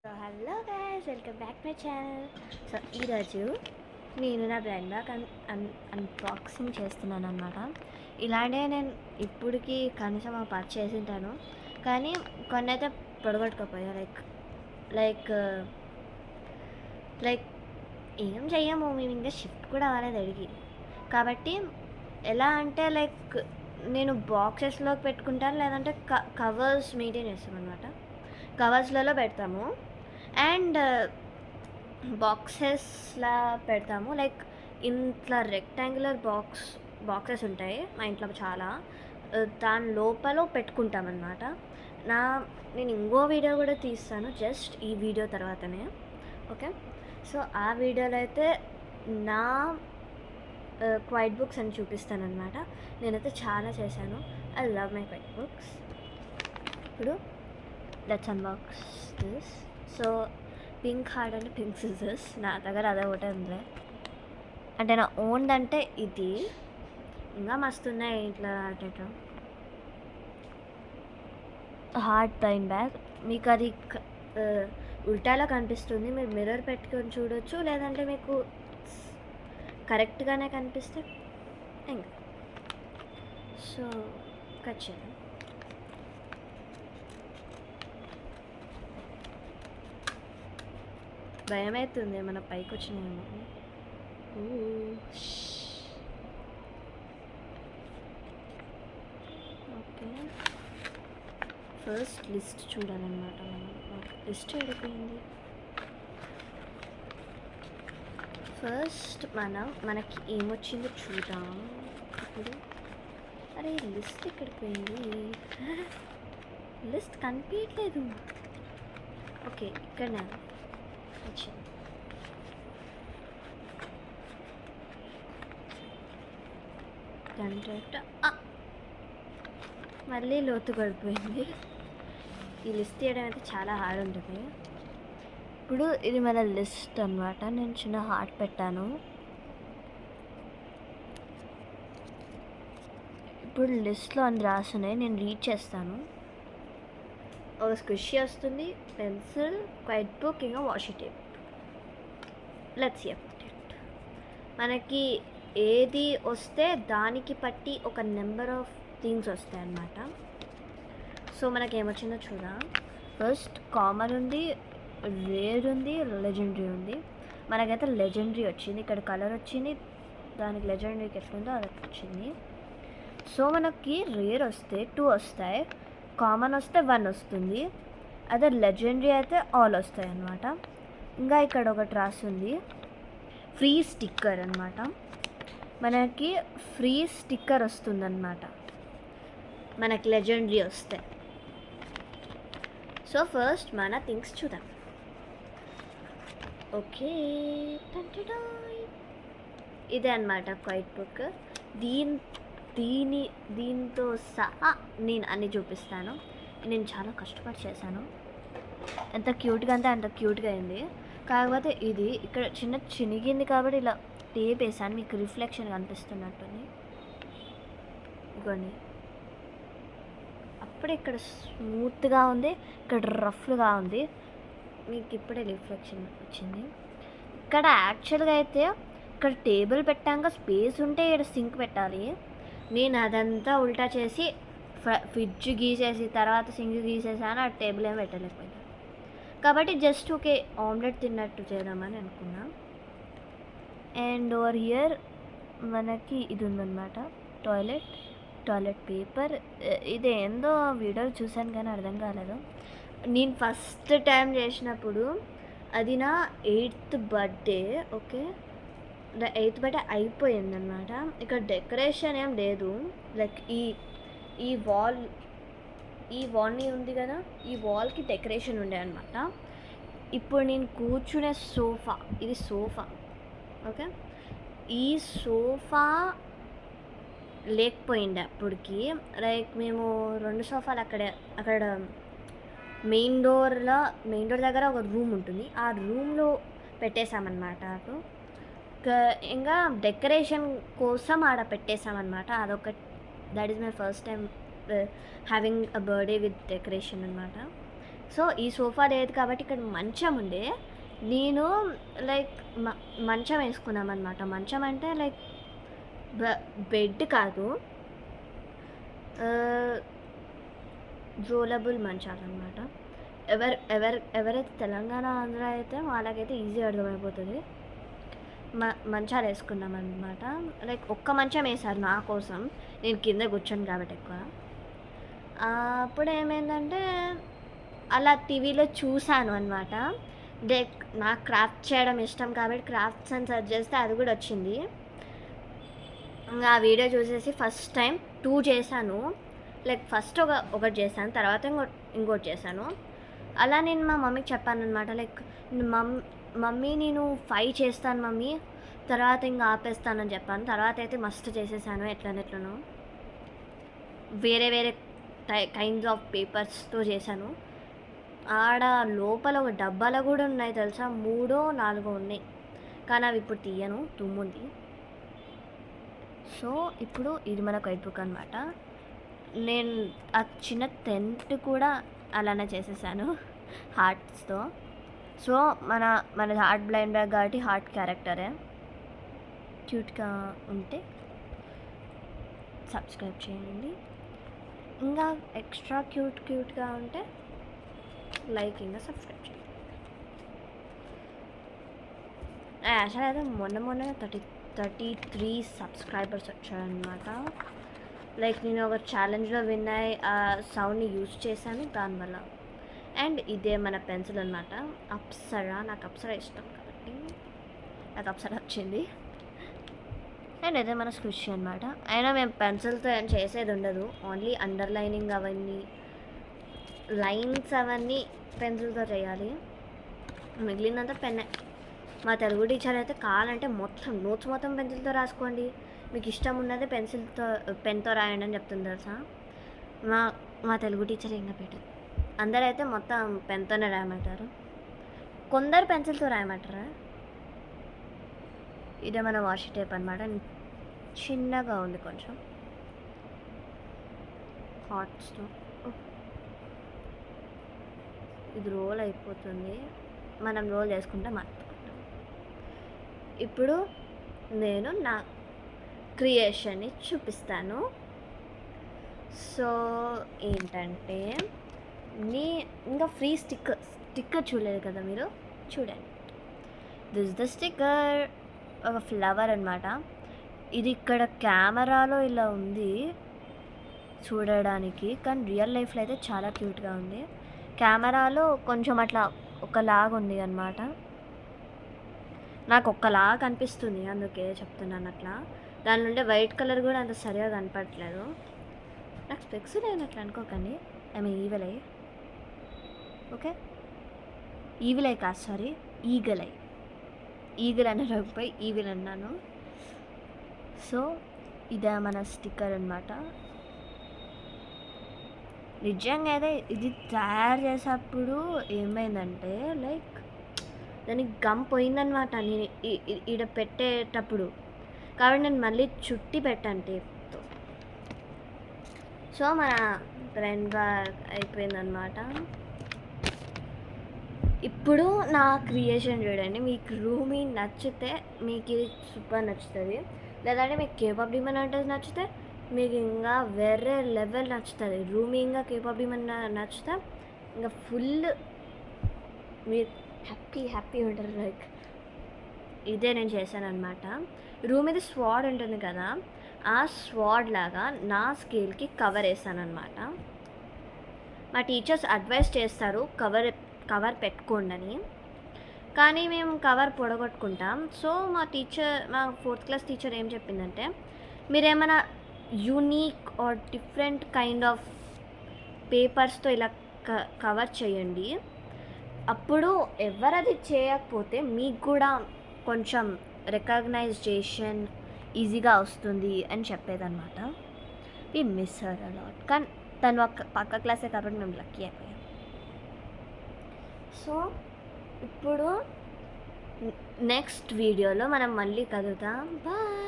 Hello guys, welcome back my channel. So ఈరోజు నేను నా బ్రాండ్ బ్యాగ్ అన్బాక్సింగ్ చేస్తున్నాను అనమాట. ఇలాంటివి నేను ఇప్పటికి కనీసం ఒక 10 చేసి ఉంటాను, కానీ కొన్ని అయితే పొడగొట్టుకోపోయా. లైక్ లైక్ ఏం చెయ్యము, మేము ఇంకా షిఫ్ట్ కూడా అవ్వలేదు అడిగి. కాబట్టి ఎలా అంటే నేను బాక్సెస్లోకి పెట్టుకుంటాను, లేదంటే కవర్స్ మెయింటైన్ చేస్తాను అనమాట. కవర్స్లలో పెడతాము అండ్ బాక్సెస్లా పెడతాము. ఇంట్లో రెక్టాంగులర్ బాక్సెస్ ఉంటాయి మా ఇంట్లో చాలా, దాని లోపల పెట్టుకుంటామన్నమాట. నేను ఇంకో వీడియో కూడా తీస్తాను జస్ట్ ఈ వీడియో తర్వాతనే, ఓకే. సో ఆ వీడియోలో అయితే నా క్వైట్ బుక్స్ అని చూపిస్తాను అనమాట. నేనైతే చాలా చేశాను. I love my quiet books. ఇప్పుడు let's unbox this. So pink heart అంటే పింక్ సిజర్స్, నా దగ్గర అదే ఒకటే ఉంది. అంటే నా ఓన్ది అంటే ఇది. ఇంకా మస్తున్నాయి ఇట్లా అటు హార్ట్ బైండ్ బ్యాగ్. మీకు అది ఉల్టాలో కనిపిస్తుంది, మీరు మిర్రర్ పెట్టుకొని చూడొచ్చు, లేదంటే మీకు కరెక్ట్గానే కనిపిస్తే ఇంకా. సో కట్ చేద్దాం. భయం అవుతుంది మన పైకి వచ్చినాయేమో. ఓకే, ఫస్ట్ లిస్ట్ చూడాలన్నమాట. లిస్ట్ అయిపోయింది. ఫస్ట్ మనకి ఏమొచ్చిందో చూద్దాం ఇప్పుడు. అరే లిస్ట్ ఎక్కడికి పోయింది? లిస్ట్ కనిపించట్లేదు. ఓకే, ఇక్కడ వచ్చింది. మళ్ళీ లోతు పడిపోయింది. ఈ లిస్ట్ తీయడం అయితే చాలా హార్డ్ ఉంటుంది. ఇప్పుడు ఇది మన లిస్ట్ అనమాట. నేను చిన్న హార్ట్ పెట్టాను. ఇప్పుడు లిస్ట్లో అన్ని రాస్తున్నాయి, నేను రీడ్ చేస్తాను. ఒక స్క్విషీ వస్తుంది, పెన్సిల్, క్వైట్ బుక్, ఇంకా washi tape. Let's see about it. మనకి ఏది వస్తే దానికి పట్టి ఒక నెంబర్ ఆఫ్ థింగ్స్ వస్తాయి అన్నమాట. సో మనకి ఏమొచ్చిందో చూద్దాం. ఫస్ట్ కామన్ ఉంది, రేర్ ఉంది, లెజెండరీ ఉంది. మనకైతే లెజెండరీ వచ్చింది. ఇక్కడ కలర్ వచ్చింది, దానికి లెజెండరీకి ఎట్లుందో అది వచ్చింది. సో మనకి రేర్ వస్తే 2 వస్తాయి, కామన్ వస్తే 1 వస్తుంది, అదే లెజెండరీ అయితే ఆల్ వస్తాయి అన్నమాట. ఇంకా ఇక్కడ ఒకటి రాస్తుంది ఫ్రీ స్టిక్కర్ అన్నమాట. మనకి ఫ్రీ స్టిక్కర్ వస్తుందన్నమాట మనకి లెజెండరీ వస్తే. సో ఫస్ట్ మన థింగ్స్ చూద్దాం. ఓకే, ఇదే అన్నమాట క్వైట్ బుక్. దీంతో సహా నేను అన్నీ చూపిస్తాను. నేను చాలా కష్టపడి చేశాను. ఎంత క్యూట్గా అంటే అంత క్యూట్గా అయింది. కాకపోతే ఇది ఇక్కడ చిన్న చినిగింది కాబట్టి ఇలా టేప్ వేసాను, మీకు రిఫ్లెక్షన్ కనిపిస్తున్నట్టుంది. ఇగోండి, అప్పుడే ఇక్కడ స్మూత్గా ఉంది, ఇక్కడ రఫ్గా ఉంది, మీకు ఇప్పుడే రిఫ్లెక్షన్ వచ్చింది. ఇక్కడ యాక్చువల్గా అయితే ఇక్కడ టేబుల్ పెట్టాక స్పేస్ ఉంటే ఇక్కడ సింక్ పెట్టాలి. నేను అదంతా ఉల్టా చేసి ఫ్రిడ్జ్ గీసేసి తర్వాత సింక్ గీసేసాను, ఆ టేబుల్ ఏమి పెట్టలేకపోయింది. కాబట్టి జస్ట్ ఓకే ఆమ్లెట్ తిన్నట్టు చేద్దామని అనుకున్నా. అండ్ ఓవర్ హియర్ మనకి ఇది ఉందన్నమాట, టాయిలెట్ పేపర్. ఇది ఏందో వీడియోలు చూసాను కానీ అర్థం కాలేదు. నేను ఫస్ట్ టైం చేసినప్పుడు అది నా 8th birthday. Okay, 8th birthday అయిపోయిందన్నమాట. ఇక్కడ డెకరేషన్ ఏం లేదు. ఈ వాల్ని ఉంది కదా, ఈ వాల్కి డెకరేషన్ ఉండే అనమాట. ఇప్పుడు నేను కూర్చునే సోఫా, ఇది సోఫా. ఓకే, ఈ సోఫా లేకపోయిండే అప్పటికి. మేము 2 సోఫాలు అక్కడ మెయిన్ డోర్ దగ్గర ఒక రూమ్ ఉంటుంది, ఆ రూమ్లో పెట్టేశామన్నమాట. ఇంకా డెకరేషన్ కోసం ఆడ పెట్టేశామన్నమాట. That is my first time having a birthday with decoration అనమాట. సో ఈ సోఫా లేదు కాబట్టి ఇక్కడ మంచం ఉండే, నేను లైక్ మంచం వేసుకున్నామన్నమాట. మంచం అంటే లైక్ బెడ్ కాదు, రోలబుల్ మంచాలన్నమాట. ఎవరైతే తెలంగాణ ఆంధ్ర అయితే వాళ్ళకైతే ఈజీ అర్థమైపోతుంది. మంచాలు వేసుకున్నాం అనమాట. లైక్ ఒక్క మంచం వేశారు నా కోసం, నేను కింద కూర్చొని కాబట్టి ఎక్కువ. అప్పుడు ఏమైందంటే అలా టీవీలో చూశాను అనమాట. లైక్ నాకు క్రాఫ్ట్ చేయడం ఇష్టం కాబట్టి క్రాఫ్ట్స్ అని సెర్చ్ చేస్తే అది కూడా వచ్చింది. ఇంకా ఆ వీడియో చూసేసి ఫస్ట్ టైం 2 చేశాను. లైక్ ఫస్ట్ ఒకటి చేశాను, తర్వాత ఇంకోటి చేశాను. అలా నేను మా మమ్మీకి చెప్పాను అనమాట. లైక్ మమ్మీ నేను 5 చేస్తాను మమ్మీ, తర్వాత ఇంకా ఆపేస్తానని చెప్పాను. తర్వాత అయితే మస్తు చేసేసాను ఎట్లనో. వేరే కైండ్స్ ఆఫ్ పేపర్స్తో చేశాను. ఆడ లోపల ఒక డబ్బాలో కూడా ఉన్నాయి తెలుసా, 3-4 ఉన్నాయి. కానీ అవి ఇప్పుడు తీయను, తుమ్ముంది. సో ఇప్పుడు ఇది మన వైట్ బుక్ అనమాట. నేను ఆ చిన్న టెంట్ కూడా అలానే చేసేసాను హార్ట్స్తో. సో మన హార్ట్ బ్లైండ్ బ్యాగ్ కాబట్టి హార్ట్ క్యారెక్టరే. క్యూట్గా ఉంటే సబ్స్క్రైబ్ చేయండి. ఇంకా ఎక్స్ట్రా క్యూట్గా ఉంటే లైక్ ఇంకా సబ్స్క్రైబ్ చేయండి. యాక్చువల్ అయితే మొన్న 33 సబ్స్క్రైబర్స్ వచ్చారనమాట. లైక్ నేను ఒక ఛాలెంజ్లో విన్ అయ్యి ఆ సౌండ్ని యూజ్ చేశాను దానివల్ల. అండ్ ఇదే మన పెన్సిల్ అనమాట, అప్సరా. నాకు అప్సరా ఇష్టం కాబట్టి నాకు అప్సరా వచ్చింది. అండ్ ఇదే మన స్క్విష్ అనమాట. అయినా మేము పెన్సిల్తో ఏం చేసేది ఉండదు, ఓన్లీ అండర్లైనింగ్ అవన్నీ లైన్స్ అవన్నీ పెన్సిల్తో చేయాలి, మిగిలినంత పెన్నే. మా తెలుగు టీచర్ అయితే కావాలంటే నోట్స్ మొత్తం పెన్సిల్తో రాసుకోండి, మీకు ఇష్టం ఉన్నది పెన్తో రాయండి అని చెప్తుంది తెలుసా. మా తెలుగు టీచర్ ఇంకా పెట్టదు. అందరైతే మొత్తం పెన్తోనే రాయమంటారు, కొందరు పెన్సిల్తో రాయమంటారా. ఇదే మన వాషి టేప్ అనమాట. చిన్నగా ఉంది కొంచెం, హాట్స్తో. ఇది రోల్ అయిపోతుంది, మనం రోల్ చేసుకుంటే మర్చిపోతాం. ఇప్పుడు నేను నా క్రియేషన్ని చూపిస్తాను. సో ఏంటంటే ఇంకా ఫ్రీ స్టిక్కర్ చూడలేదు కదా మీరు, చూడండి. దిస్ ద స్టిక్కర్, ఒక ఫ్లవర్ అనమాట. ఇది ఇక్కడ కెమెరాలో ఇలా ఉంది చూడడానికి, కానీ రియల్ లైఫ్లో అయితే చాలా క్యూట్గా ఉంది. కెమెరాలో కొంచెం అట్లా ఒకలాగా ఉంది అనమాట, నాకు ఒక్కలాగా కనిపిస్తుంది అందుకే చెప్తున్నాను అట్లా. దాని నుండి వైట్ కలర్ కూడా అంత సరిగా కనపడట్లేదు. నాకు స్పెక్స్ లేనట్లు అనుకోకండి, I evil eye. Okay, evil eye కాదు, సారీ, ఈగల్ ఐ. ఈగల్ అన్న రాకపోయి ఈవిల్ అన్నాను. సో ఇదే మన స్టిక్కర్ అనమాట. నిజంగా అయితే ఇది తయారు చేసేటప్పుడు ఏమైందంటే లైక్ దానికి గమ్ పోయిందనమాట నేను ఈడ పెట్టేటప్పుడు, కాబట్టి నేను మళ్ళీ చుట్టి పెట్టాను టేప్తో. సో మన బ్లైండ్ బ్యాగ్ అయిపోయిందనమాట. ఇప్పుడు నా క్రియేషన్ చూడండి. మీకు రూమీ నచ్చితే మీకు ఇది సూపర్ నచ్చుతుంది, లేదంటే మీకు కేపాప్ డిమన్ అంటే నచ్చితే మీకు ఇంకా వేరే లెవెల్ నచ్చుతుంది. రూమీ ఇంకా కేపాప్ డిమన్ నచ్చితే ఇంకా ఫుల్ మీరు హ్యాపీ ఉంటారు. లైక్ ఇదే నేను చేశాను అనమాట. రూమ్ ఇది స్వాడ్ ఉంటుంది కదా, ఆ స్వాడ్ లాగా నా స్కేల్కి కవర్ వేసాను అనమాట. మా టీచర్స్ అడ్వైస్ చేస్తారు కవర్ పెట్టుకోండి అని, కానీ మేము కవర్ పొడగొట్టుకుంటాం. సో మా 4th క్లాస్ టీచర్ ఏం చెప్పిందంటే, మీరేమైనా unique or different kind of పేపర్స్తో ఇలా కవర్ చేయండి, అప్పుడు ఎవరది చేయకపోతే మీకు కూడా కొంచెం రికగ్నైజేషన్ ఈజీగా వస్తుంది అని చెప్పేదన్నమాట. వి మిస్ హర్ అలాట్, కానీ తను పక్క క్లాసే కాబట్టి మేము లక్కీ అయిపోయాం. సో ఇప్పుడు నెక్స్ట్ వీడియోలో మనం మళ్ళీ కలుద్దాం. బాయ్.